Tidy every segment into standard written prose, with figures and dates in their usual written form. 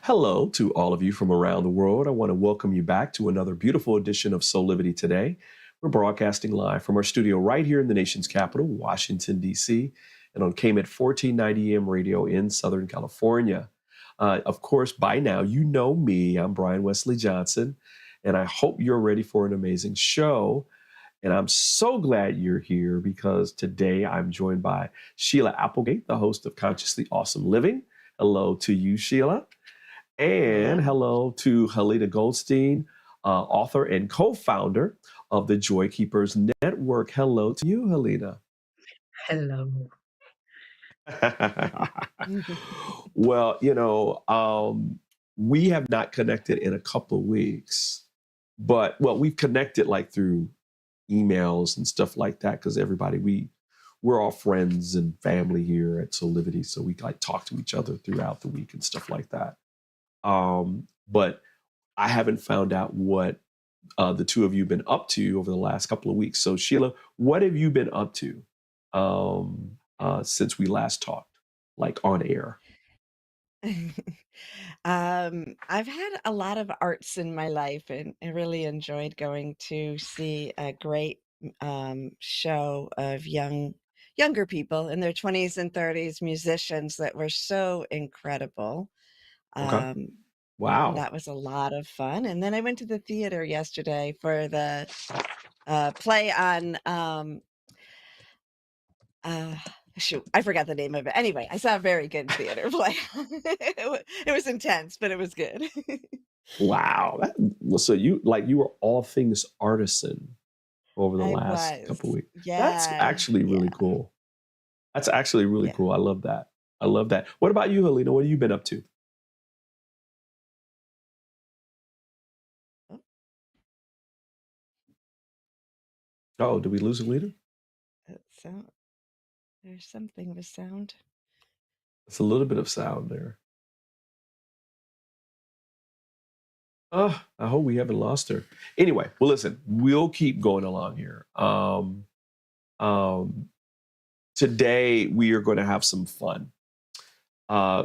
Hello to all of you from around the world. I want to welcome you back to another beautiful edition of Soulivity Today. We're broadcasting live from our studio right here in the nation's capital, Washington, D.C., and on KMET 1490 AM radio in Southern California. Of course, by now, you know me. I'm Brian Wesley Johnson, and I hope you're ready for an amazing show. And I'm so glad you're here because today I'm joined by Sheila Applegate, the host of Consciously Awesome Living. Hello to you, Sheila. And Hello. hello to Halina Goldstein, author and co-founder of the Joy Keepers Network. Hello to you, Halina. Hello. Well, we have not connected in a couple of weeks, but we've connected like through emails and stuff like that because we're all friends and family here at Soulivity, so we like talk to each other throughout the week and stuff like that. But I haven't found out what the two of you have been up to over the last couple of weeks. So Sheila, what have you been up to since we last talked, like on air? I've had a lot of arts in my life and I really enjoyed going to see a great show of younger people in their 20s and 30s, musicians that were so incredible. Okay. Um, Wow. that was a lot of fun. And then I went to the theater yesterday for the play on shoot, I forgot the name of it. Anyway, I saw a very good theater play. It was intense, but it was good. Wow. So you were all things artisan over the I last couple of was. weeks. That's Yeah. actually really Yeah. cool. That's actually really Yeah. cool. I love that. I love that. What about you, Halina? What have you been up to? Oh, Oh, did we lose Halina? that sound. There's something with sound. It's a little bit of sound there. Oh, I hope we haven't lost her. Anyway, well, listen, we'll keep going along here. Um, Today, we are going to have some fun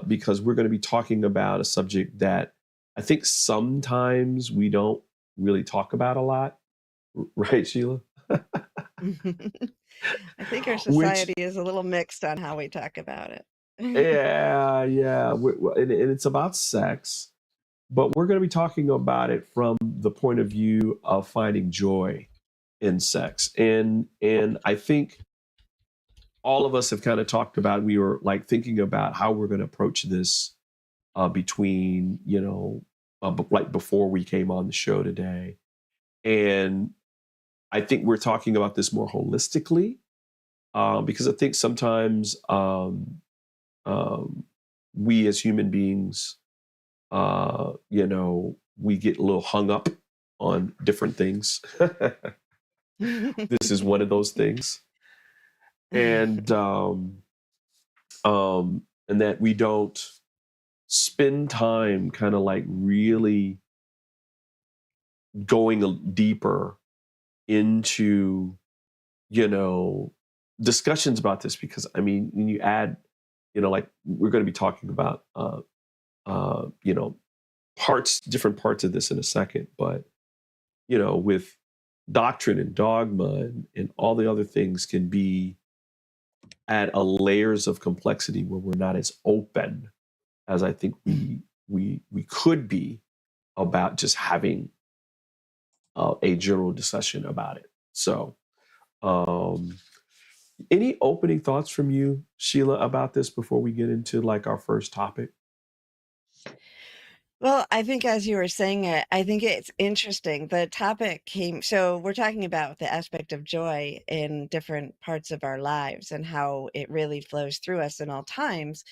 because we're going to be talking about a subject that I think sometimes we don't really talk about a lot, right, Sheila? I think our Which, society is a little mixed on how we talk about it. yeah, and it's about sex, but we're going to be talking about it from the point of view of finding joy in sex, and I think all of us have kind of talked about. We were like thinking about how we're going to approach this between like before we came on the show today, and I think we're talking about this more holistically because I think sometimes um, we as human beings, we get a little hung up on different things. This is one of those things, and and that we don't spend time kind of like really going deeper into discussions about this because I mean when you add like we're going to be talking about different parts of this in a second, but with doctrine and dogma and all the other things can be at a layers of complexity where we're not as open as I think we could be about just having a general discussion about it. So, um, any opening thoughts from you, Sheila, about this before we get into like our first topic? Well, I think as you were saying it, I think it's interesting. The topic came, so we're talking about the aspect of joy in different parts of our lives and how it really flows through us in all times,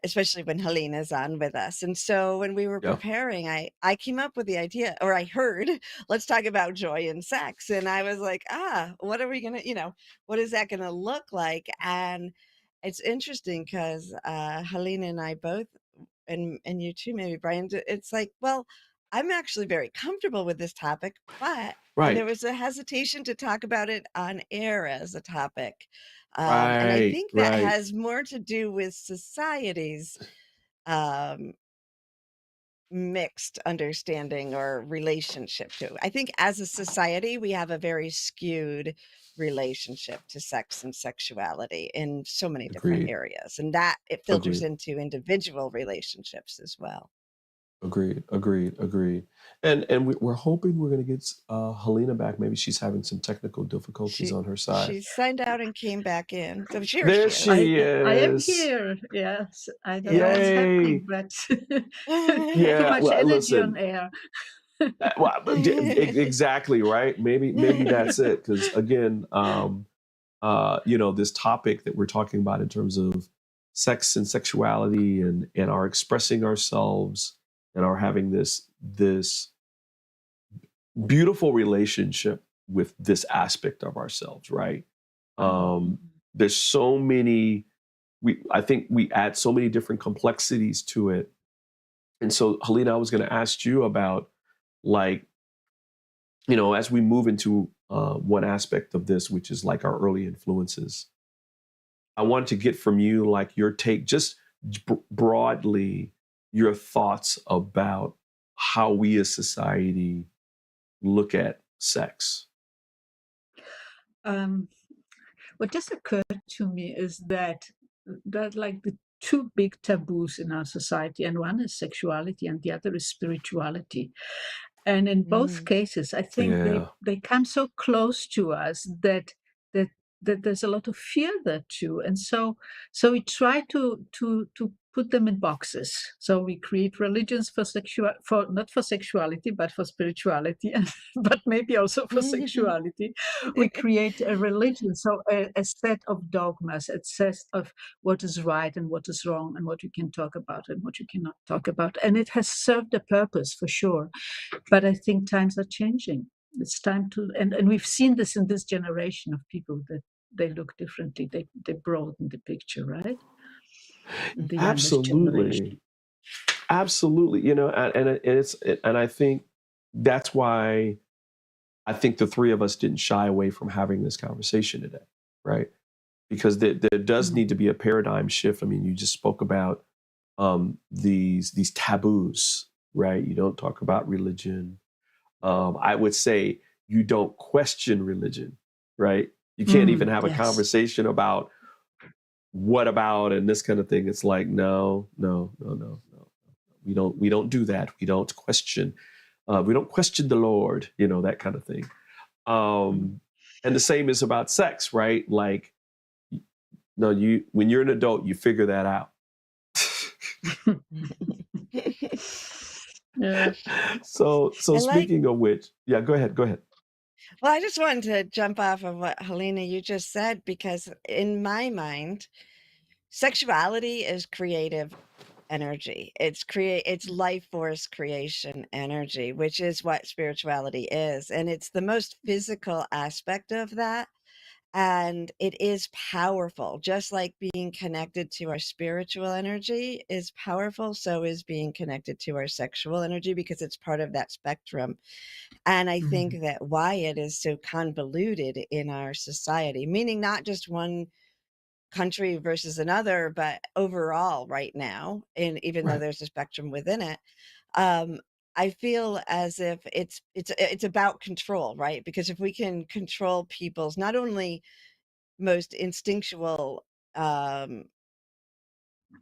especially when Helena's on with us. And so when we were Yeah. preparing, I came up with the idea, or I heard, let's talk about joy and sex. And I was like, what are we going to, what is that going to look like? And it's interesting because Helena and I both and you too, maybe Brian. It's like, well, I'm actually very comfortable with this topic, but there Right. was a hesitation to talk about it on air as a topic, and I Right. think that Right. has more to do with society's um, mixed understanding or relationship to. I think as a society, we have a very skewed relationship to sex and sexuality in so many different Agreed. areas, and that it filters Agreed. into individual relationships as well. Agreed. Agreed. Agreed. And we're hoping we're going to get Halina back. Maybe she's having some technical difficulties She on her side. she signed out and came back in. So here There she is. she I am is. here. Yes, I don't know what's Yay. happening, but too Yeah. much Well, energy on listen. air. Well, exactly right. Maybe that's it. Because again, this topic that we're talking about in terms of sex and sexuality and our expressing ourselves and our having this beautiful relationship with this aspect of ourselves, right? There's so many. I think we add so many different complexities to it. And so, Halina, I was going to ask you about, like, as we move into one aspect of this, which is like our early influences. I wanted to get from you, like, your take, just broadly, your thoughts about how we as society look at sex. What just occurred to me is that like the two big taboos in our society, and one is sexuality and the other is spirituality. And in both cases, I think Yeah. they come so close to us that that there's a lot of fear there too. And so we try to put them in boxes. So we create religions for not for sexuality, but for spirituality, and but maybe also for sexuality. We create a religion, so a set of dogmas, a set of what is right and what is wrong, and what you can talk about and what you cannot talk about. And it has served a purpose for sure. But I think times are changing. It's time to, and we've seen this in this generation of people, that they look differently. They broaden the picture, right? The youngest Absolutely. generation. Absolutely. And I think that's why I think the three of us didn't shy away from having this conversation today, right? Because there does need to be a paradigm shift. I mean, you just spoke about these taboos, right? You don't talk about religion. I would say you don't question religion, right? You can't even have a Yes. conversation about what about and this kind of thing. It's like, no. We don't do that. We don't question. We don't question the Lord, that kind of thing. And the same is about sex, right? Like, no, when you're an adult, you figure that out. Yeah. So I like- speaking of which, yeah, go ahead. Well, I just wanted to jump off of what Halina you just said, because in my mind, sexuality is creative energy. It's life force creation energy, which is what spirituality is. And it's the most physical aspect of that. And it is powerful. Just like being connected to our spiritual energy is powerful, so is being connected to our sexual energy, because it's part of that spectrum. And I think that why it is so convoluted in our society, meaning not just one country versus another, but overall right now, and even though Right. there's a spectrum within it, I feel as if it's about control, right? Because if we can control people's not only most instinctual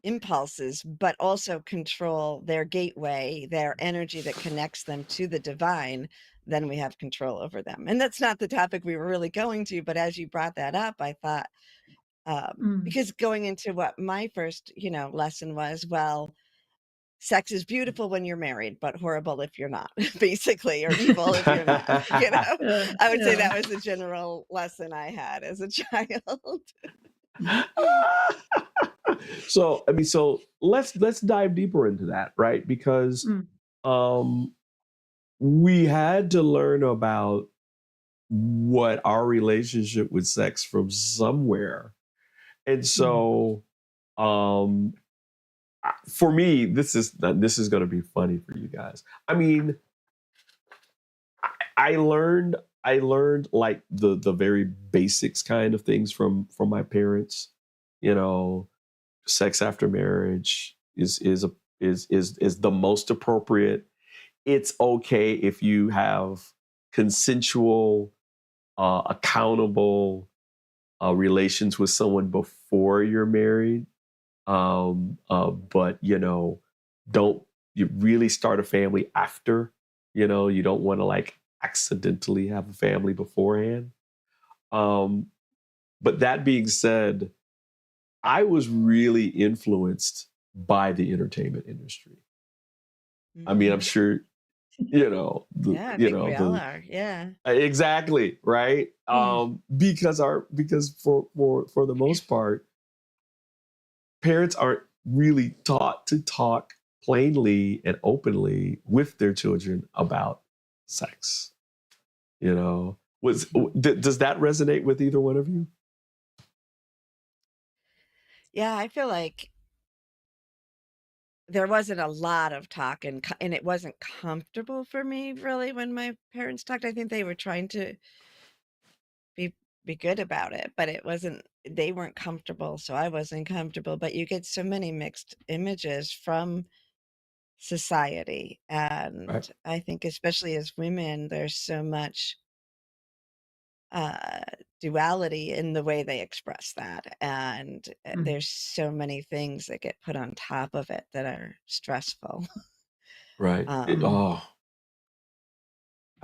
impulses, but also control their gateway, their energy that connects them to the divine, then we have control over them. And that's not the topic we were really going to, but as you brought that up, I thought, because going into what my first, lesson was, well, sex is beautiful when you're married, but horrible if you're not, basically, or evil if you're not. I would say that was the general lesson I had as a child. So let's dive deeper into that, right? Because we had to learn about what our relationship with sex from somewhere. And so for me, this is going to be funny for you guys. I mean, I learned like the very basics kind of things from my parents. Sex after marriage is is the most appropriate. It's okay if you have consensual, accountable relations with someone before you're married. But don't you really start a family after. You don't want to like accidentally have a family beforehand. But that being said, I was really influenced by the entertainment industry. I mean, I'm sure Yeah, I think we all are. Yeah. exactly right. Because for the most part, parents aren't really taught to talk plainly and openly with their children about sex. Does that resonate with either one of you? Yeah, I feel like there wasn't a lot of talk, and it wasn't comfortable for me really when my parents talked. I think they were trying to be good about it, but it wasn't. They weren't comfortable, so I wasn't comfortable. But you get so many mixed images from society, and Right. I think especially as women, there's so much duality in the way they express that, and there's so many things that get put on top of it that are stressful. Right. I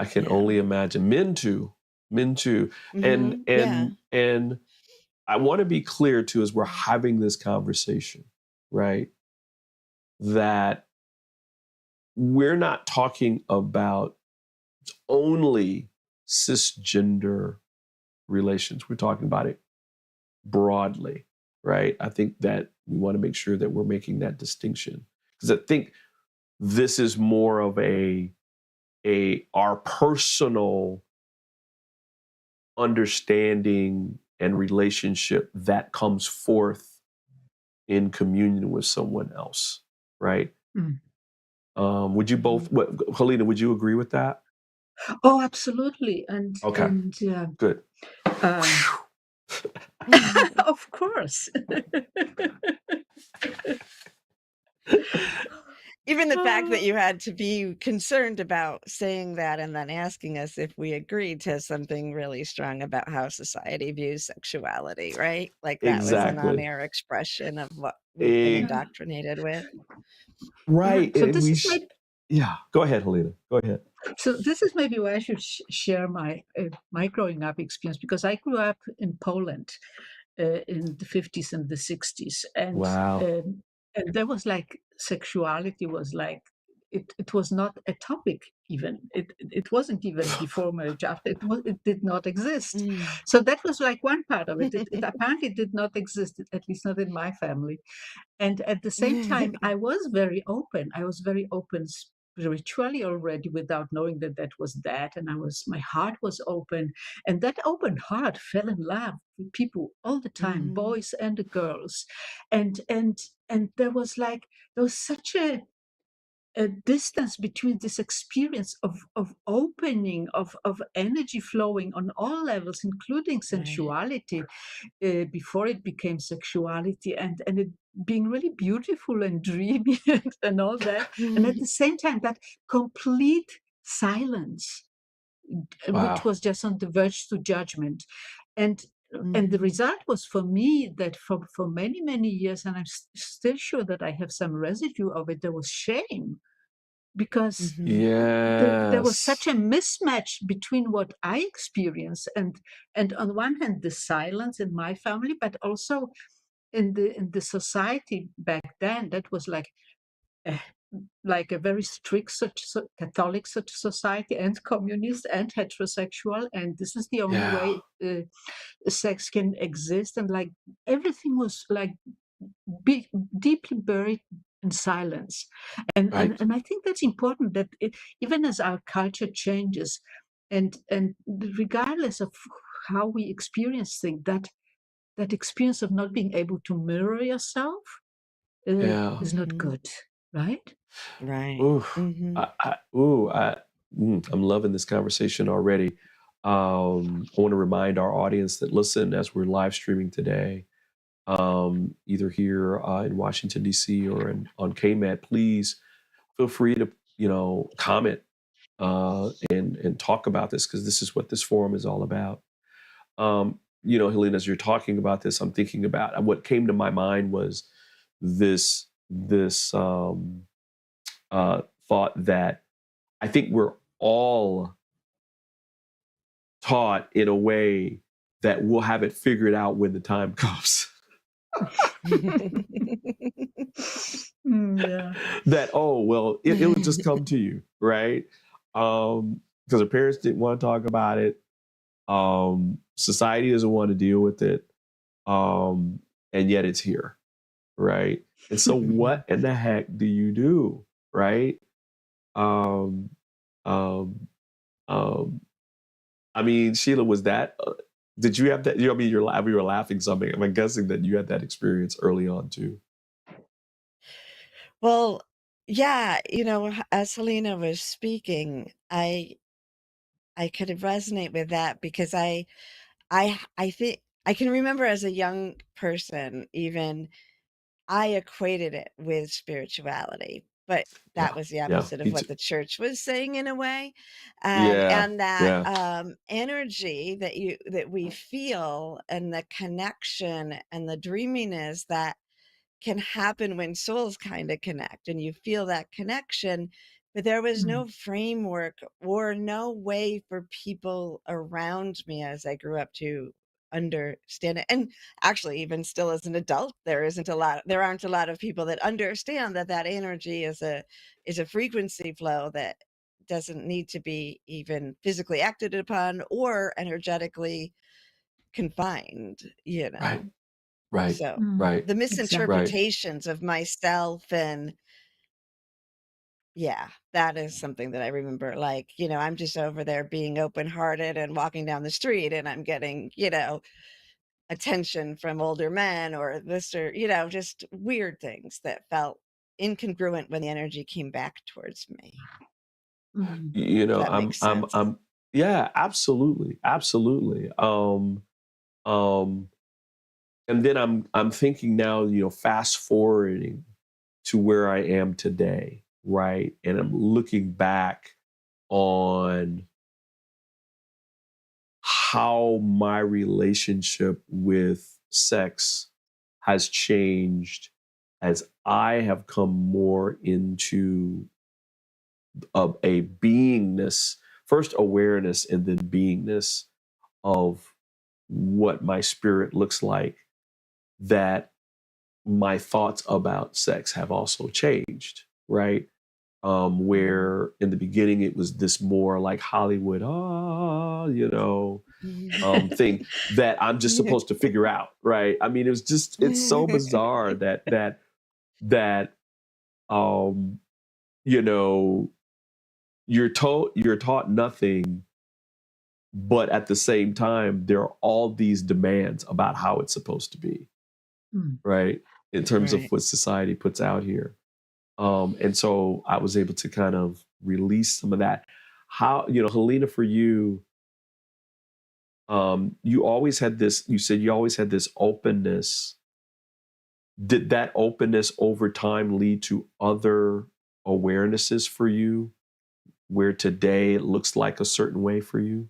can Yeah. only imagine. Men too. And Yeah. and I want to be clear too, as we're having this conversation, right? That we're not talking about only cisgender relations. We're talking about it broadly, right? I think that we want to make sure that we're making that distinction, because I think this is more of our personal understanding and relationship that comes forth in communion with someone else, right? Would you both, Halina, would you agree with that? Oh, absolutely. And Okay, good. of course. Even the fact that you had to be concerned about saying that and then asking us if we agreed to something really strong about how society views sexuality, right? Like that was an Exactly. on-air expression of what we've been indoctrinated with. Right. So And this we is yeah, go ahead, Halina. Go ahead. So this is maybe where I should share my growing up experience, because I grew up in Poland in the 50s and the 60s, and Wow. And there was like sexuality was like it was not a topic even. It wasn't even before marriage. After it did not exist. So that was like one part of it. It apparently did not exist, at least not in my family. And at the same time, I was very open. I was very open spiritually already, without knowing that that was that. And my heart was open. And that open heart fell in love with people all the time, boys and the girls. And there was such a distance between this experience of opening, of energy flowing on all levels, including sensuality, before it became sexuality, and it being really beautiful and dreamy and all that. And at the same time, that complete silence, which was just on the verge to judgment. And the result was for me that for many, many years, and I'm still sure that I have some residue of it, there was shame, because there was such a mismatch between what I experienced and on one hand the silence in my family, but also in the society back then. That was like a very strict Catholic such society, and communist and heterosexual, and this is the only way sex can exist, and like everything was like deeply buried in silence. And I think that's important, that even as our culture changes, and regardless of how we experience things, that experience of not being able to mirror yourself is not good, right? Right. Ooh, I'm loving this conversation already. I want to remind our audience that listen, as we're live streaming today, either here in Washington, D.C. or on KMET, please feel free to, comment and talk about this, because this is what this forum is all about. Helena, as you're talking about this, I'm thinking about what came to my mind was this thought that I think we're all taught in a way that we'll have it figured out when the time comes. Yeah. That, oh, well, it would just come to you, right? Because the parents didn't want to talk about it. Society doesn't want to deal with it. And yet it's here, right? And so what in the heck do you do, right? Um, um, um, I mean, Sheila, was that, did you have that? I mean, you were laughing something. I'm guessing that you had that experience early on too. Well, yeah, as Halina was speaking, I could resonate with that because I think I can remember as a young person, even I equated it with spirituality, but that Yeah, was the yeah, opposite of me what too. the church was saying in a way. Yeah, And that yeah, energy that we feel and the connection and the dreaminess that can happen when souls kind of connect and you feel that connection, but there was no framework or no way for people around me as I grew up to understand it. And actually, even still as an adult, there aren't a lot of people that understand that energy is a frequency flow that doesn't need to be even physically acted upon or energetically confined, right, right, so right, the right. misinterpretations of myself and yeah, that is something that I remember. Like, I'm just over there being open-hearted and walking down the street and I'm getting, attention from older men or this or, just weird things that felt incongruent when the energy came back towards me. If that makes sense. Yeah, absolutely, absolutely. And then I'm thinking now, fast forwarding to where I am today, right? And I'm looking back on how my relationship with sex has changed as I have come more into a beingness, first awareness and then beingness of what my spirit looks like, that my thoughts about sex have also changed, right? Where in the beginning it was this more like Hollywood, thing that I'm just supposed to figure out, right? I mean, it's so bizarre that um, you know, you're taught nothing, but at the same time, there are all these demands about how it's supposed to be, right? In terms of Right. what society puts out here. And so I was able to kind of release some of that. How, Helena, for you, you said you always had this openness. Did that openness over time lead to other awarenesses for you, where today it looks like a certain way for you?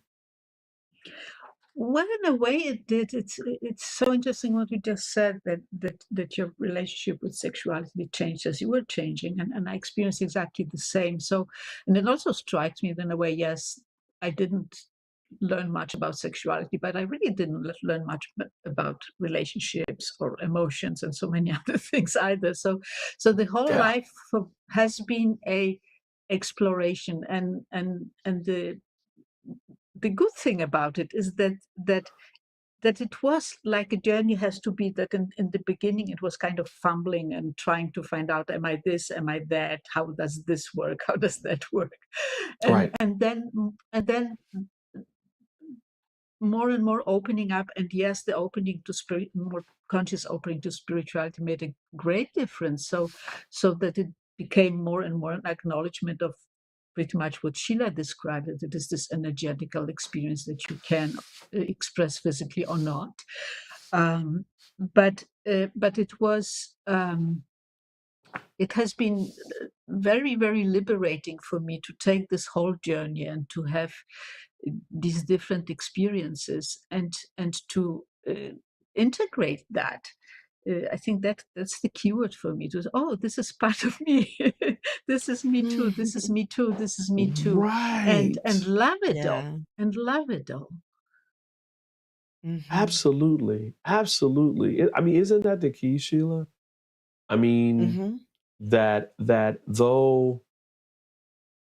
Well, in a way, it did. It's so interesting what you just said, that your relationship with sexuality changed as you were changing, and I experienced exactly the same. So, and it also strikes me that in a way, yes, I didn't learn much about sexuality, but I really didn't learn much about relationships or emotions and so many other things either. So the whole Yeah. life has been a exploration, and the good thing about it is that it was like a journey. Has to be that in the beginning it was kind of fumbling and trying to find out, am I this, am I that, how does this work, how does that work, and Right. then more and more opening up. And yes, the opening to spirit, more conscious opening to spirituality, made a great difference, so that it became more and more an acknowledgement of pretty much what Sheila described, that it is this energetical experience that you can express physically or not. But it was it has been very, very liberating for me to take this whole journey and to have these different experiences and to integrate that. I think that's the keyword for me. To oh, this is part of me. This is me too. This is me too. This is me too. And Right. love it all. Yeah. And love it all. Absolutely. Absolutely. I mean, isn't that the key, Sheila? I mean, Mm-hmm. that though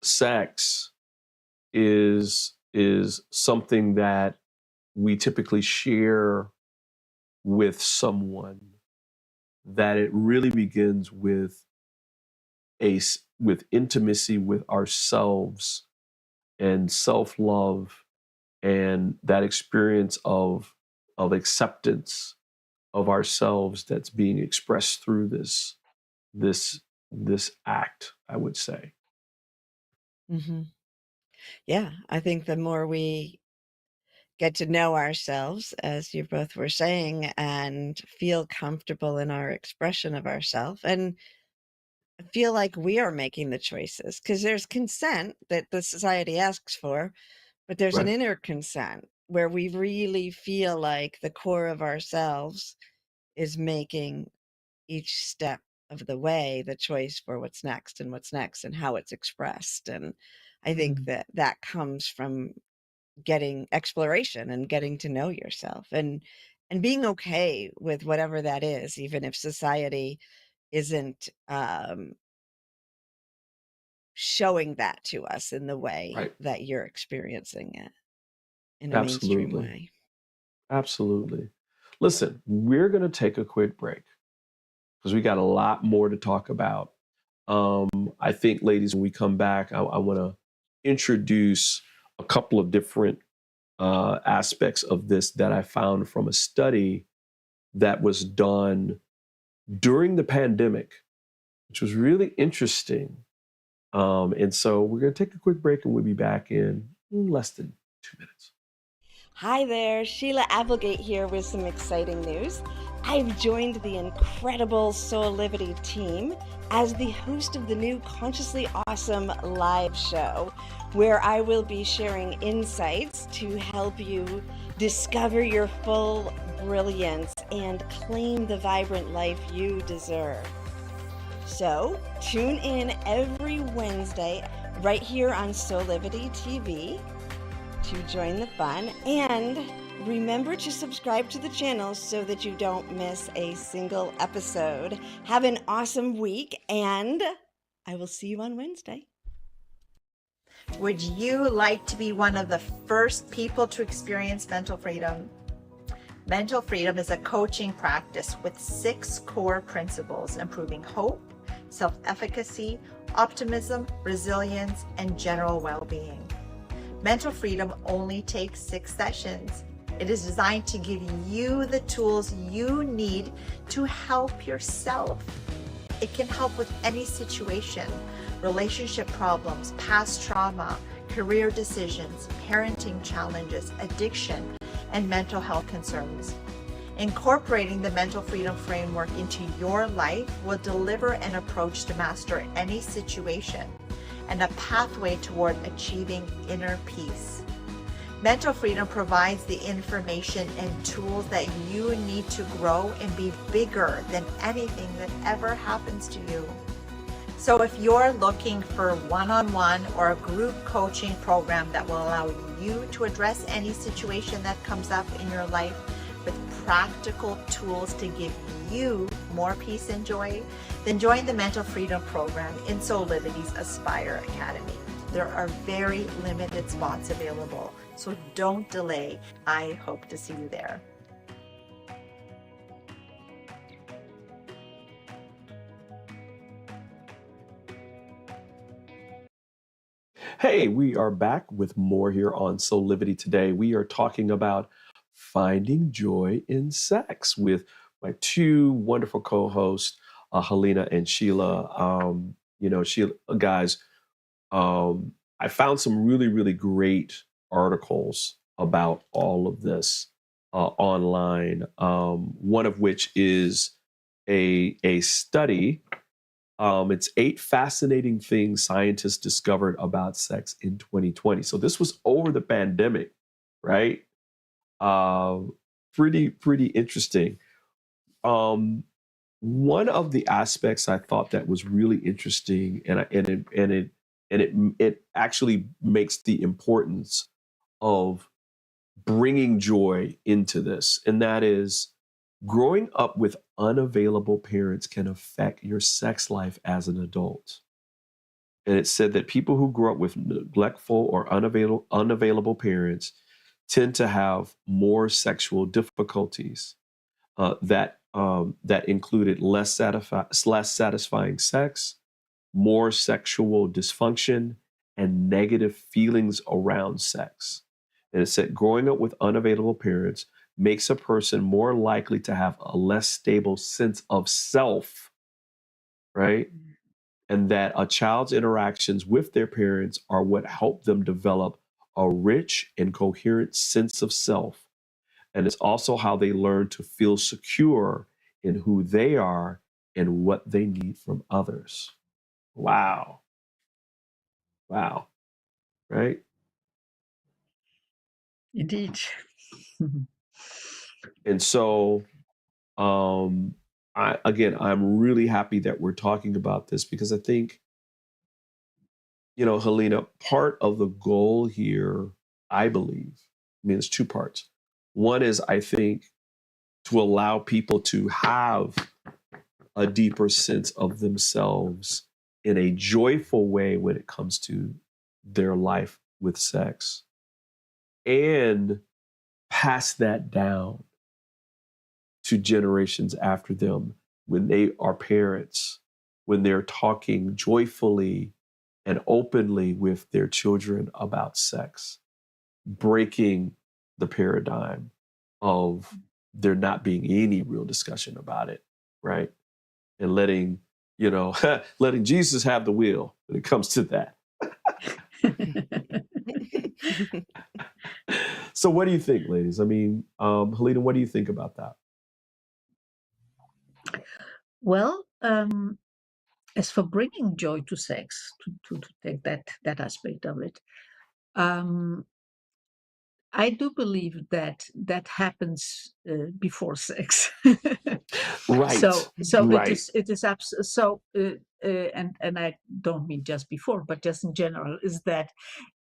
sex is something that we typically share with someone, that it really begins with with intimacy with ourselves and self-love, and that experience of acceptance of ourselves that's being expressed through this this act, I would say. Mm-hmm. Yeah, I think the more we get to know ourselves, as you both were saying, and feel comfortable in our expression of ourselves, and feel like we are making the choices, because there's consent that the society asks for, but there's an Right. inner consent where we really feel like the core of ourselves is making each step of the way the choice for what's next and how it's expressed. And I think that that comes from getting exploration and getting to know yourself and being okay with whatever that is, even if society isn't showing that to us in the way Right. that you're experiencing it in a mainstream Absolutely. way. Absolutely. Listen, we're going to take a quick break because we got a lot more to talk about. I think, ladies, when we come back, I want to introduce a couple of different aspects of this that I found from a study that was done during the pandemic, which was really interesting. And so we're going to take a quick break and we'll be back in less than 2 minutes. Hi there, Sheila Applegate here with some exciting news. I've joined the incredible Soulivity team as the host of the new Consciously Awesome live show, where I will be sharing insights to help you discover your full brilliance and claim the vibrant life you deserve. So tune in every Wednesday right here on Soulivity TV to join the fun, and remember to subscribe to the channel so that you don't miss a single episode. Have an awesome week, and I will see you on Wednesday. Would you like to be one of the first people to experience mental freedom? Mental freedom is a coaching practice with 6 core principles: improving hope, self-efficacy, optimism, resilience, and general well-being. Mental freedom only takes 6 sessions. It is designed to give you the tools you need to help yourself. It can help with any situation: relationship problems, past trauma, career decisions, parenting challenges, addiction, and mental health concerns. Incorporating the mental freedom framework into your life will deliver an approach to master any situation and a pathway toward achieving inner peace. Mental freedom provides the information and tools that you need to grow and be bigger than anything that ever happens to you. So if you're looking for one-on-one or a group coaching program that will allow you to address any situation that comes up in your life with practical tools to give you more peace and joy, then join the Mental Freedom Program in Soulivity's Aspire Academy. There are very limited spots available, so don't delay. I hope to see you there. Hey, we are back with more here on Soulivity today. We are talking about finding joy in sex with my 2 wonderful co-hosts, Halina and Sheila. Sheila, guys, I found some really, really great articles about all of this. online. One of which is a study. It's 8 fascinating things scientists discovered about sex in 2020. So this was over the pandemic, right? Pretty interesting. One of the aspects I thought that was really interesting, and it actually makes the importance of bringing joy into this, and that is growing up with unavailable parents can affect your sex life as an adult. And it said that people who grow up with neglectful or unavailable parents tend to have more sexual difficulties that included less satisfying sex, more sexual dysfunction, and negative feelings around sex. And it said growing up with unavailable parents makes a person more likely to have a less stable sense of self, right? And that a child's interactions with their parents are what help them develop a rich and coherent sense of self. And it's also how they learn to feel secure in who they are and what they need from others. Wow. Wow. Right? Indeed. And so I'm really happy that we're talking about this because I think, Halina, part of the goal here, I believe, it's 2 parts. One is, I think, to allow people to have a deeper sense of themselves in a joyful way when it comes to their life with sex, and pass that down to generations after them when they are parents, when they're talking joyfully and openly with their children about sex, breaking the paradigm of there not being any real discussion about it, right? And letting Jesus have the wheel when it comes to that. So what do you think, ladies? Halina, what do you think about that? Well, as for bringing joy to sex, to take that aspect of it, I do believe that happens before sex. Right. So right. it is and I don't mean just before, but just in general, is that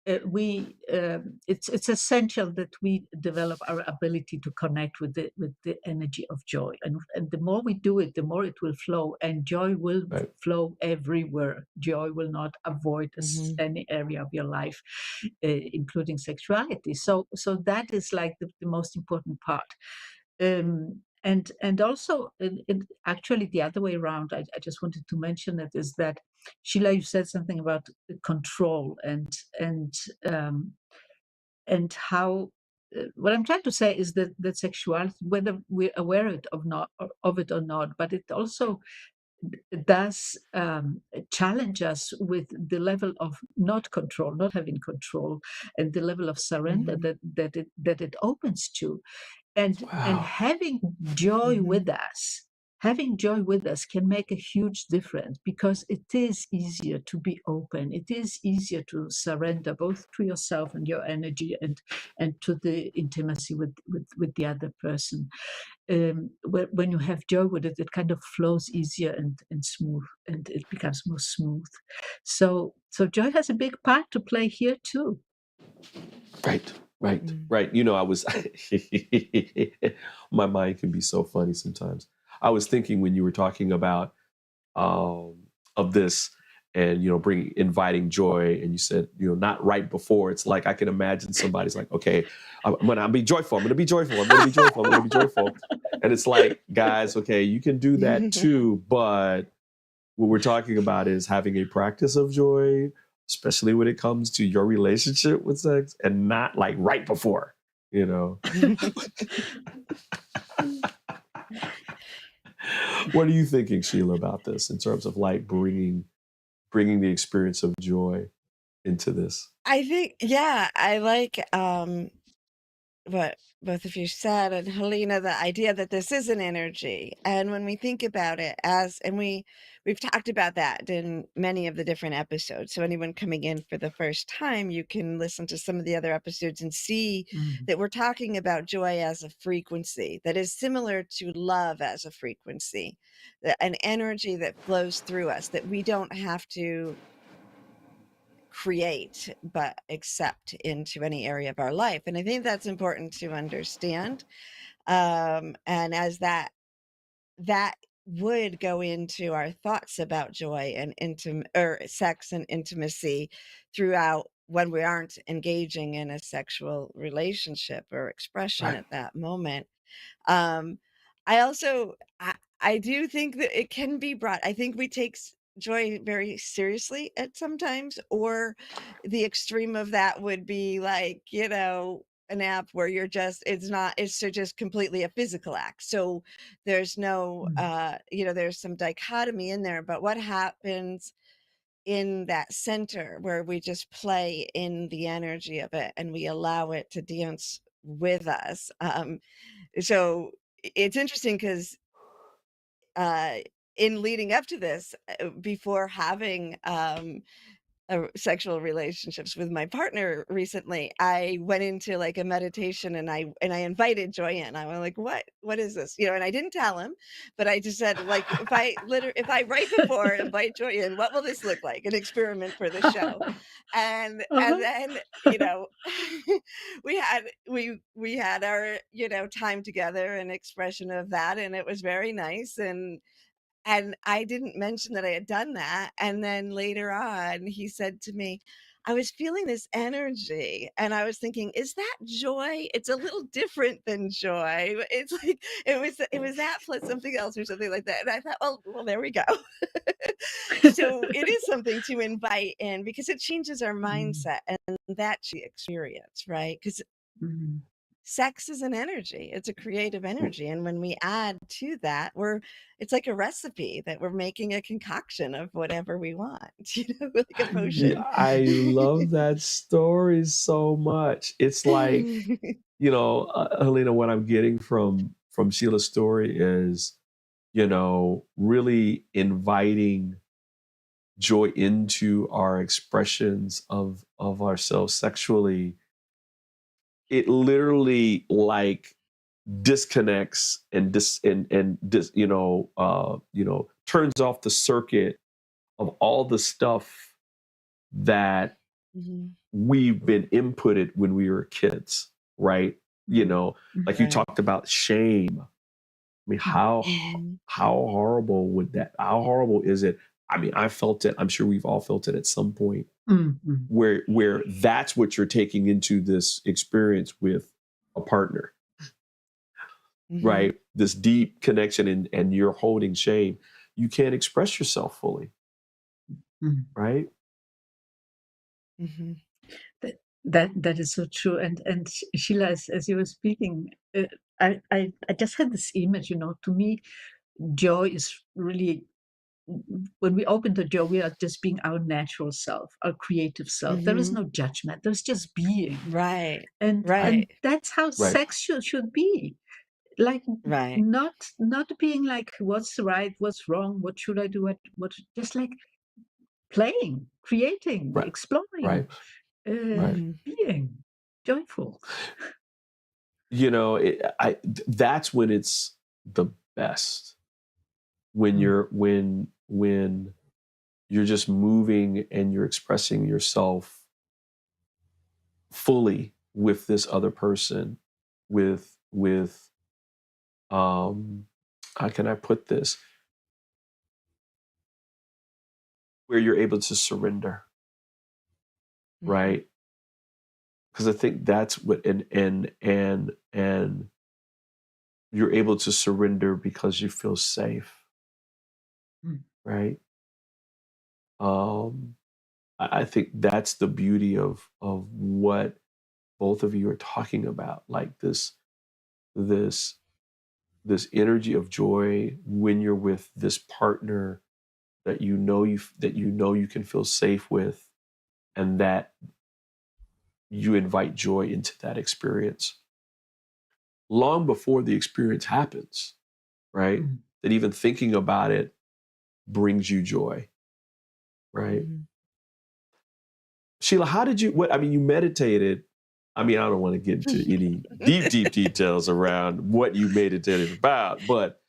it's essential that we develop our ability to connect with the energy of joy, and the more we do it, the more it will flow, and joy will Right. flow everywhere. Joy will not avoid any area of your life, including sexuality. So that is like the most important part. And also, actually, the other way around, I just wanted to mention it, is that, Sheila, you said something about control and how. What I'm trying to say is that sexuality, whether we're aware of it or not, but it also does challenge us with the level of not having control, and the level of surrender that it opens to. And having joy with us, can make a huge difference, because it is easier to be open. It is easier to surrender both to yourself and your energy, and to the intimacy with the other person. When you have joy with it, it kind of flows easier and smooth, and it becomes more smooth. So joy has a big part to play here too. Right. I was, my mind can be so funny sometimes. I was thinking when you were talking about of this, and inviting joy, and you said not right before. It's like I can imagine somebody's like, okay, I'm gonna be joyful. I'm gonna be joyful. I'm gonna be joyful. I'm gonna be joyful. And it's like, guys, okay, you can do that too, but what we're talking about is having a practice of joy, especially when it comes to your relationship with sex, and not like right before. What are you thinking, Sheila, about this in terms of like bringing the experience of joy into this? I think, yeah, I like what both of you said, and Halina, the idea that this is an energy. And when we think about it and we've talked about that in many of the different episodes. So anyone coming in for the first time, you can listen to some of the other episodes and see that we're talking about joy as a frequency that is similar to love as a frequency, an energy that flows through us that we don't have to create but accept into any area of our life. And I think that's important to understand. And as that would go into our thoughts about joy and or sex and intimacy throughout when we aren't engaging in a sexual relationship or expression Right. at that moment. um I also I do think that it can be brought. I think we take joy very seriously at sometimes, or the extreme of that would be like, an app where it's just completely a physical act. So there's no there's some dichotomy in there. But what happens in that center where we just play in the energy of it and we allow it to dance with us? So it's interesting because in leading up to this, before having sexual relationships with my partner recently, I went into like a meditation, and I invited joy in. I was like, what is this? And I didn't tell him, but I just said, like, if I right before invite joy in, what will this look like? An experiment for the show. And Uh-huh. then, we had our, time together, an expression of that, and it was very nice. And I didn't mention that I had done that. And then later on, he said to me, I was feeling this energy, and I was thinking, is that joy? It's a little different than joy. It's like it was that plus something else or something like that. And I thought, well, there we go. So it is something to invite in because it changes our mindset, and that's the experience, right? Because Mhm. sex is an energy. It's a creative energy. And when we add to that, it's like a recipe that we're making a concoction of whatever we want, like a Yeah, potion. I love that story so much. It's like, Helena, what I'm getting from Sheila's story is, really inviting joy into our expressions of ourselves sexually. It literally like disconnects and turns off the circuit of all the stuff that Mhm. we've been inputted when we were kids, right? Like you Right. talked about shame. I mean, how Mhm. how horrible is it? I mean, I felt it. I'm sure we've all felt it at some point Mhm. where that's what you're taking into this experience with a partner, Mhm. right? This deep connection, and you're holding shame. You can't express yourself fully, Mhm. right? Mhm. That is so true. And Sheila, as you were speaking, I just had this image. To me, joy is really, when we open the door, we are just being our natural self, our creative self. There is Mhm. no judgment. There's just being, Right. and Right. that's how Right. sex should be. Like, Right. not being like, what's right, what's wrong, what should I do, what just like playing, creating, Right. exploring, Right. Right. Mhm. being joyful. That's when it's the best, when Mm. you're just moving and you're expressing yourself fully with this other person, with how can I put this, where you're able to surrender, Mhm. right? Because I think that's what, and you're able to surrender because you feel safe, Mm. right? um I think that's the beauty of what both of you are talking about, like this this energy of joy when you're with this partner that you can feel safe with, and that you invite joy into that experience. long before the experience happens, right? Mm. That even thinking about it brings you joy, right? Mm-hmm. Sheila, how did you, you meditated. I mean, I don't want to get into any deep details around what you meditated about, but,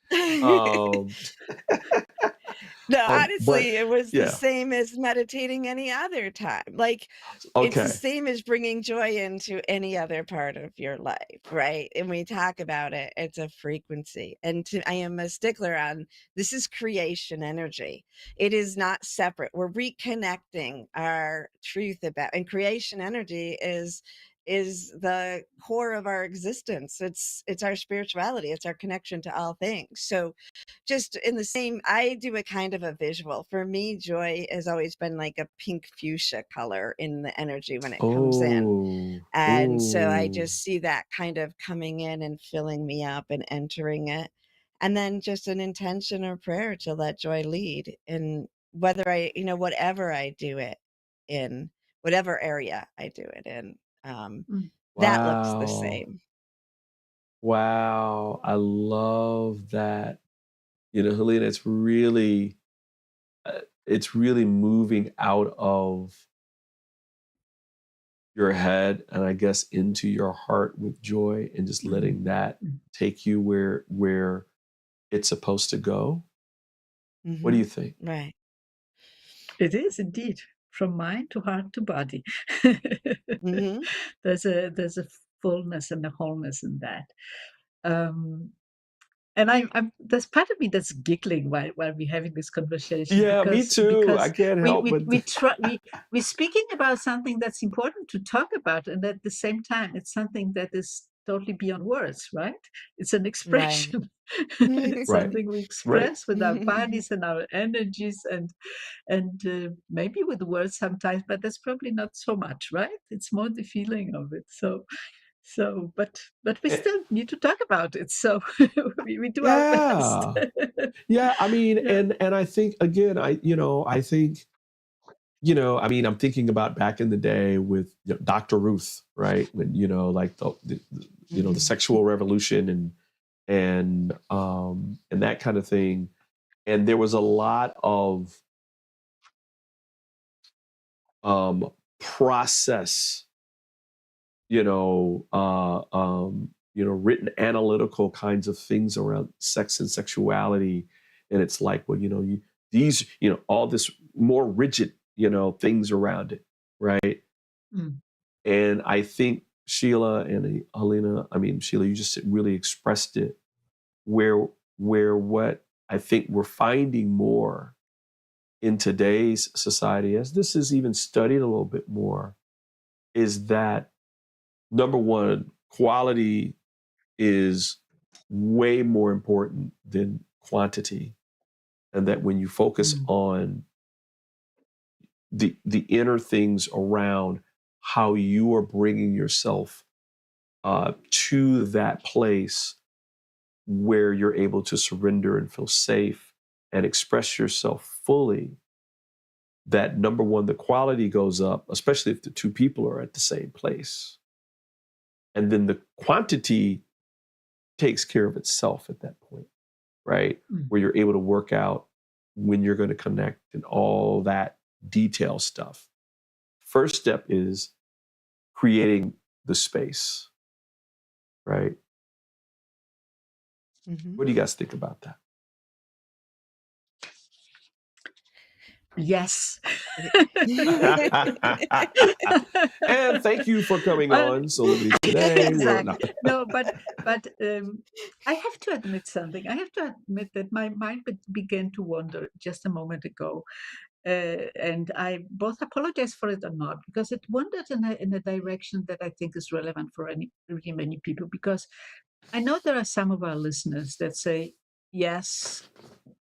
No, but honestly, it was the yeah, same as meditating any other time. Like, it's the okay. same as bringing joy into any other part of your life, right? And we talk about it, it's a frequency. And I am a stickler on this is creation energy. It is not separate. We're reconnecting our truth about, and creation energy is the core of our existence. It's our spirituality. It's our connection to all things. So just in the same, I do a kind of a visual. For me, joy has always been like a pink fuchsia color in the energy when it comes in. Oh, And so I oh, just see that kind of coming in and filling me up and entering it. And then just an intention or prayer to let joy lead. And whether whatever I do it in, whatever area I do it in, Mm. that looks the wow. same. Wow. I love that. Halina, it's really moving out of your head and I guess into your heart with joy and just letting that take you where it's supposed to go. What do you think? Right. It is indeed from mind to heart to body. Mm-hmm. There's a fullness and a wholeness in that. And I'm there's part of me that's giggling while we're having this conversation Yeah, me too. I because can't we help we but we try we're speaking about something that's important to talk about, and at the same time, it's something that is totally beyond words, right? It's an Right. expression. It's right, something we right. express with our bodies and our energies, and maybe with words sometimes, but that's probably not so much, right? It's more the feeling of it. But we Eh, still need to talk about it. So we do our best. yeah. Yeah, I mean, Yeah. and I think again, I'm thinking about back in the day with Dr. Ruth, right? When like the sexual revolution and that kind of thing, and there was a lot of process, written analytical kinds of things around sex and sexuality, and it's like, well, all this more rigid, things around it, right? Mm. And I think Sheila and Halina, Sheila, you just really expressed it where what I think we're finding more in today's society, as this is even studied a little bit more, is that number one, quality is way more important than quantity. And that when you focus on the inner things around how you are bringing yourself to that place where you're able to surrender and feel safe and express yourself fully, that number one, the quality goes up, especially if the two people are at the same place. And then the quantity takes care of itself at that point, right? Where you're able to work out when you're going to connect and all that detail stuff. First step is creating the space, right? Mm-hmm. What do you guys think about that? Yes. And thank you for coming on Soulivity today. Exactly. No, but I have to admit something. I have to admit that my mind began to wander just a moment ago. And I both apologize for it or not, because it wandered in a direction that I think is relevant for really many people. Because I know there are some of our listeners that say, yes,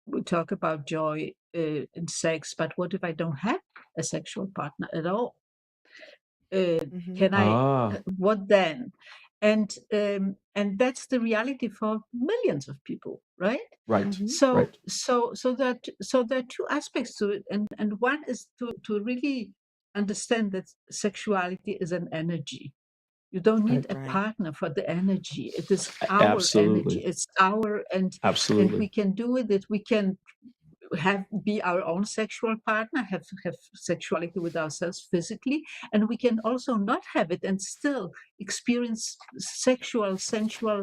we talk about joy in sex, but what if I don't have a sexual partner at all? Can I? What then? And that's the reality for millions of people, right? Right. Mm-hmm. Right. So there are two aspects to it, and one is to really understand that sexuality is an energy. You don't need Right. a Right. partner for the energy. It is our energy. Absolutely. It's our, and Absolutely. we can do with it. We can be our own sexual partner, have sexuality with ourselves physically, and we can also not have it and still experience sexual, sensual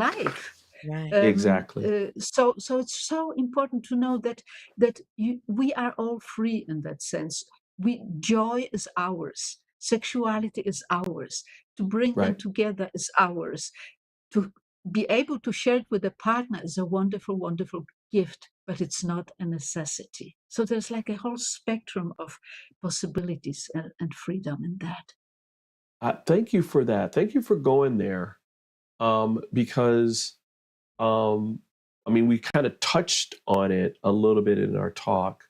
life. Right. Exactly. So it's so important to know that we are all free in that sense. Joy is ours. Sexuality is ours. To bring them Right. together is ours. To be able to share it with a partner is a wonderful, wonderful gift, but it's not a necessity. So there's like a whole spectrum of possibilities and freedom in that. Thank you for that. Thank you for going there. Because I mean, we kind of touched on it a little bit in our talk,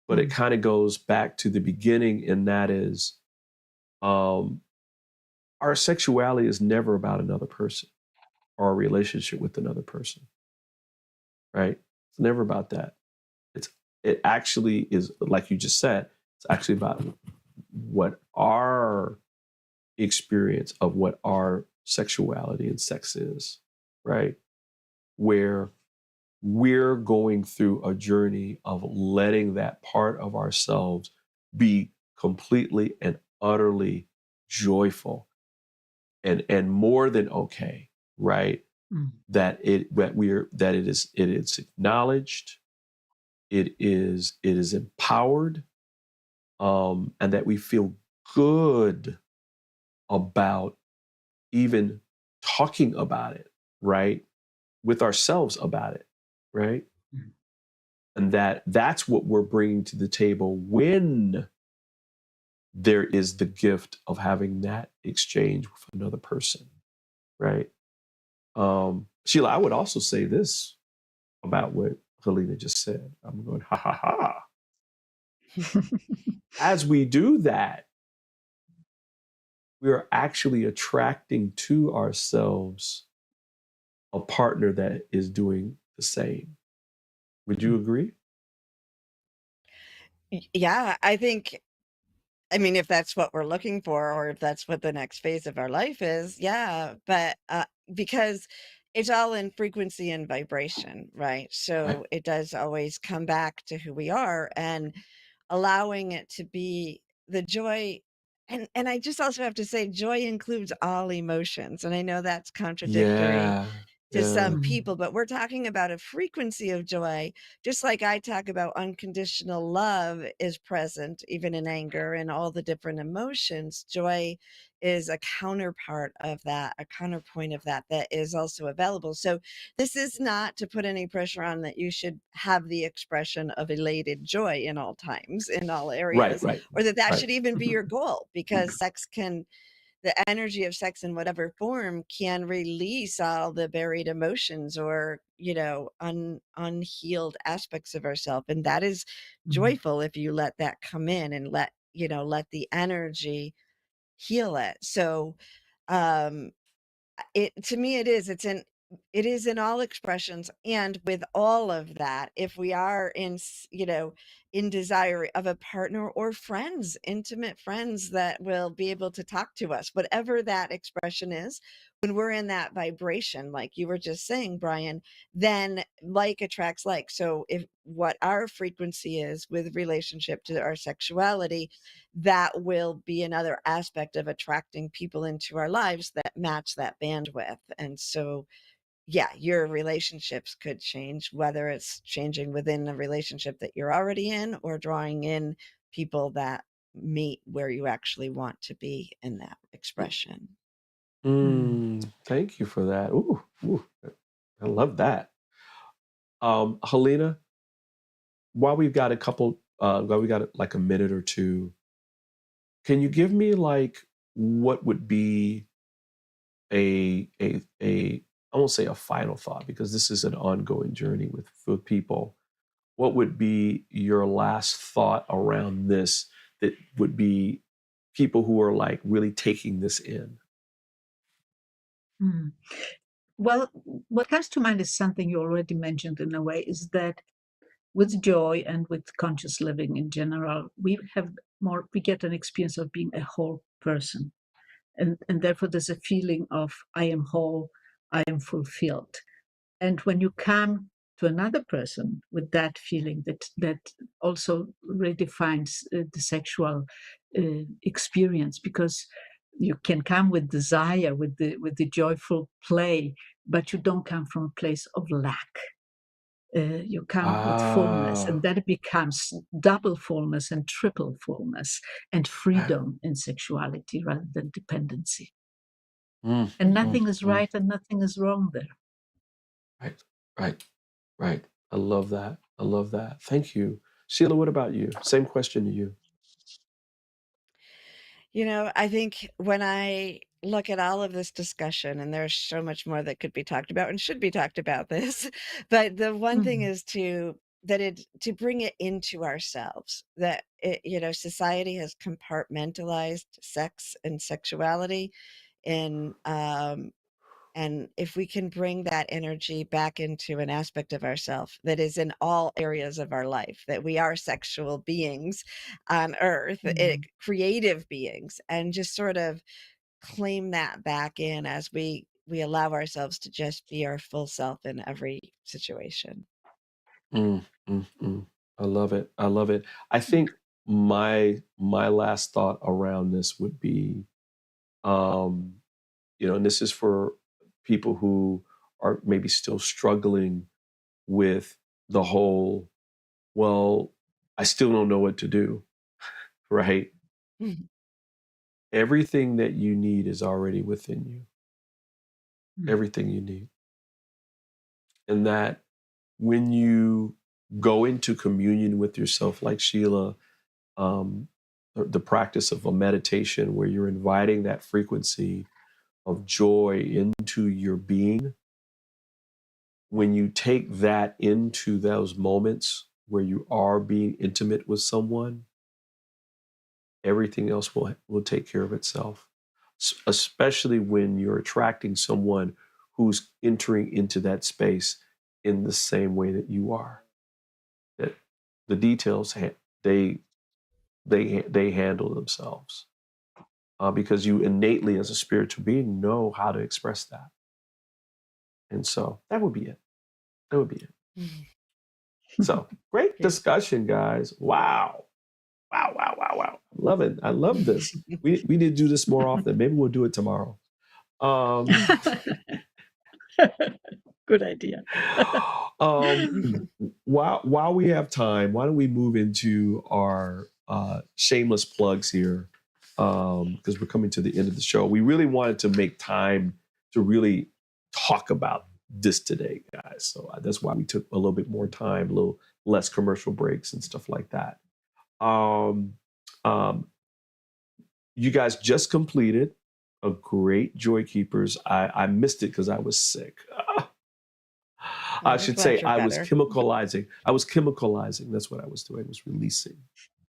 but it kind of goes back to the beginning, and that is our sexuality is never about another person or a relationship with another person, right? It's never about that. It actually is, like you just said, it's actually about what our experience of what our sexuality and sex is, right? Where we're going through a journey of letting that part of ourselves be completely and utterly joyful and more than okay, right? That it is acknowledged, it is empowered, and that we feel good about even talking about it, right? With ourselves about it, right? And that's what we're bringing to the table when there is the gift of having that exchange with another person, right? Sheila, I would also say this about what Halina just said. I'm going, ha ha ha. As we do that, we are actually attracting to ourselves a partner that is doing the same. Would you agree? Yeah, I mean, if that's what we're looking for, or if that's what the next phase of our life is, yeah. But because it's all in frequency and vibration, right? Right. So it does always come back to who we are, and allowing it to be the joy. And I just also have to say, joy includes all emotions. And I know that's contradictory Yeah. to Yeah. some people, but we're talking about a frequency of joy, just like I talk about unconditional love is present, even in anger and all the different emotions. Joy is a counterpart of that, a counterpoint of that, that is also available. So this is not to put any pressure on that you should have the expression of elated joy in all times, in all areas, Right. or that Right. should even be your goal, because the energy of sex in whatever form can release all the buried emotions, or unhealed aspects of ourselves, and that is joyful if you let that come in and let the energy heal it. So um it to me it is in all expressions. And with all of that, if we are in desire of a partner or friends, intimate friends that will be able to talk to us, whatever that expression is, when we're in that vibration, like you were just saying, Brian, then like attracts like. So if what our frequency is with relationship to our sexuality, that will be another aspect of attracting people into our lives that match that bandwidth. And so, yeah, your relationships could change, whether it's changing within a relationship that you're already in, or drawing in people that meet where you actually want to be in that expression. Thank you for that. Ooh, I love that. Halina, while we've got while we got like a minute or two, can you give me like what would be a I won't say a final thought, because this is an ongoing journey with people. What would be your last thought around this that would be people who are like really taking this in? Well, what comes to mind is something you already mentioned in a way, is that with joy and with conscious living in general, we get an experience of being a whole person. And therefore there's a feeling of I am whole, I am fulfilled. And when you come to another person with that feeling, that also redefines the sexual experience, because you can come with desire, with the joyful play, but you don't come from a place of lack. You come with fullness, and that becomes double fullness and triple fullness, and freedom in sexuality rather than dependency. And nothing is right and nothing is wrong there. Right. I love that. I love that. Thank you. Sheila, what about you? Same question to you. I think when I look at all of this discussion, and there's so much more that could be talked about and should be talked about this, but the one thing is to bring it into ourselves, that society has compartmentalized sex and sexuality, and if we can bring that energy back into an aspect of ourselves that is in all areas of our life, that we are sexual beings on earth, creative beings, and just sort of claim that back in as we allow ourselves to just be our full self in every situation. I love it. I love it. I think my last thought around this would be, and this is for people who are maybe still struggling with the whole, well, I still don't know what to do, right? Everything that you need is already within you. Everything you need. And that when you go into communion with yourself, like Sheila, the practice of a meditation where you're inviting that frequency of joy into your being, when you take that into those moments where you are being intimate with someone, everything else will take care of itself. Especially when you're attracting someone who's entering into that space in the same way that you are. That the details they handle themselves, because you innately, as a spiritual being, know how to express that. And so that would be it. That would be it. So great discussion, guys. Wow. Love it. I love this. We need to do this more often. Maybe we'll do it tomorrow. Good idea. While we have time, why don't we move into our shameless plugs here? Because we're coming to the end of the show. We really wanted to make time to really talk about this today, guys. So that's why we took a little bit more time, a little less commercial breaks and stuff like that. You guys just completed a great Joy Keepers. I missed it because I was sick. I should say I was chemicalizing. That's what I was doing. I was releasing.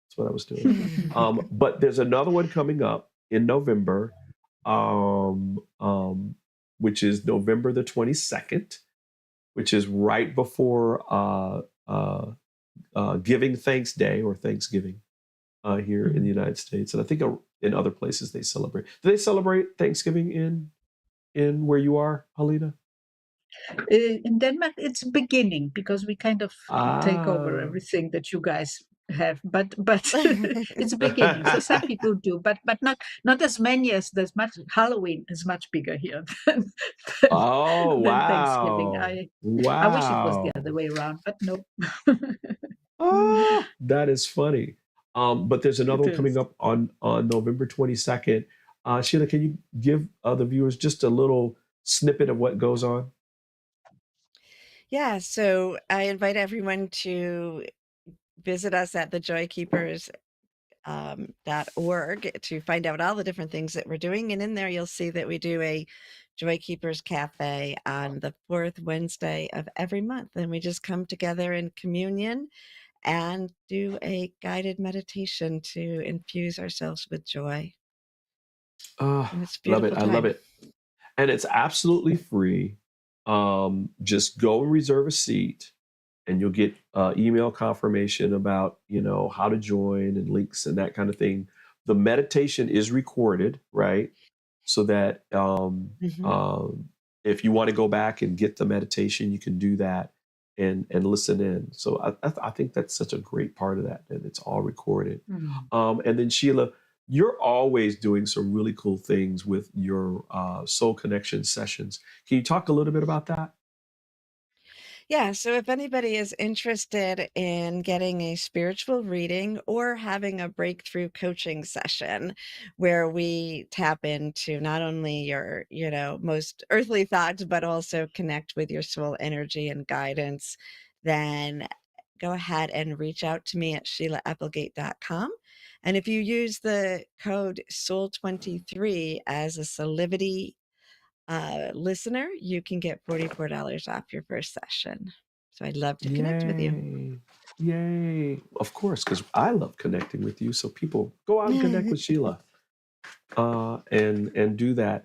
That's what I was doing. But there's another one coming up in November, which is November the 22nd, which is right before Giving Thanks Day, or Thanksgiving here in the United States. And I think in other places they celebrate. Do they celebrate Thanksgiving in where you are, Halina? In Denmark, it's beginning, because we kind of take over everything that you guys have, but it's beginning. So some people do, but not as many as there's much. Halloween is much bigger here than Thanksgiving. I wish it was the other way around, but no. That is funny. But there's another one coming up on November 22nd. Sheila, can you give the viewers just a little snippet of what goes on? Yeah, so I invite everyone to visit us at thejoykeepers.org to find out all the different things that we're doing. And in there, you'll see that we do a Joy Keepers Cafe on the fourth Wednesday of every month. And we just come together in communion and do a guided meditation to infuse ourselves with joy. And it's a beautiful time. I love it. And it's absolutely free. Just go and reserve a seat, and you'll get email confirmation about, how to join and links and that kind of thing. The meditation is recorded, right? so that if you want to go back and get the meditation, you can do that and listen in. So I think that's such a great part of that it's all recorded. And then Sheila, you're always doing some really cool things with your Soul Connection sessions. Can you talk a little bit about that? Yeah, so if anybody is interested in getting a spiritual reading or having a breakthrough coaching session where we tap into not only your, most earthly thoughts, but also connect with your soul energy and guidance, then go ahead and reach out to me at SheilaApplegate.com. And if you use the code SOUL23 as a Soulivity listener, you can get $44 off your first session. So I'd love to connect with you. Yay. Of course, because I love connecting with you. So people go out and connect with Sheila and do that.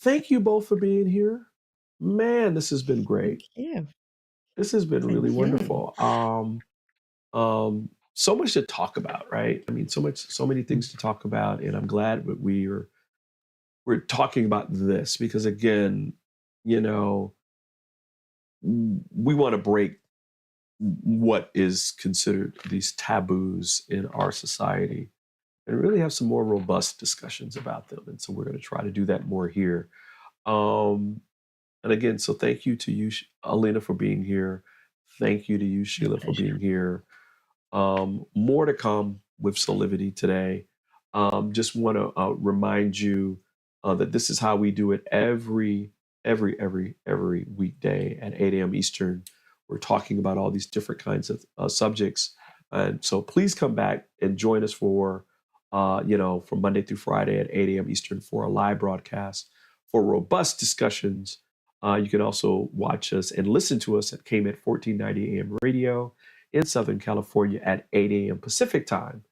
Thank you both for being here. Man, this has been great. Thank you. This has been really Thank you. wonderful. So much to talk about, right? I mean, so many things to talk about, and I'm glad that we're talking about this because again, we want to break what is considered these taboos in our society and really have some more robust discussions about them. And so we're going to try to do that more here. And again, so thank you to you, Halina, for being here. Thank you to you, Sheila, for being here. More to come with Soulivity today. Just want to remind you that this is how we do it every weekday at 8 a.m. Eastern. We're talking about all these different kinds of subjects. And so please come back and join us from Monday through Friday at 8 a.m. Eastern for a live broadcast, for robust discussions. You can also watch us and listen to us at KMET 1490 AM radio in Southern California at 8 a.m. Pacific time.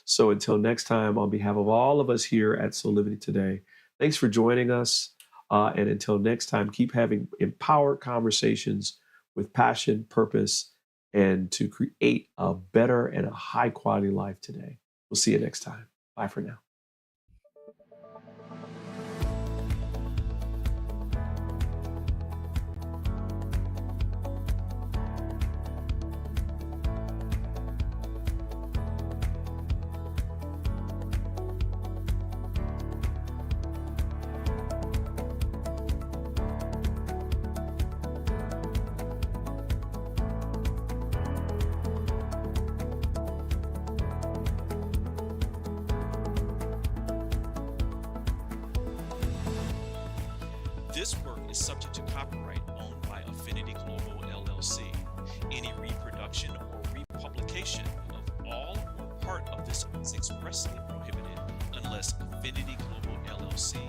So until next time, on behalf of all of us here at Soulivity Today, thanks for joining us. And until next time, keep having empowered conversations with passion, purpose, and to create a better and a high quality life today. We'll see you next time. Bye for now. This work is subject to copyright owned by Affinity Global LLC. Any reproduction or republication of all or part of this is expressly prohibited unless Affinity Global LLC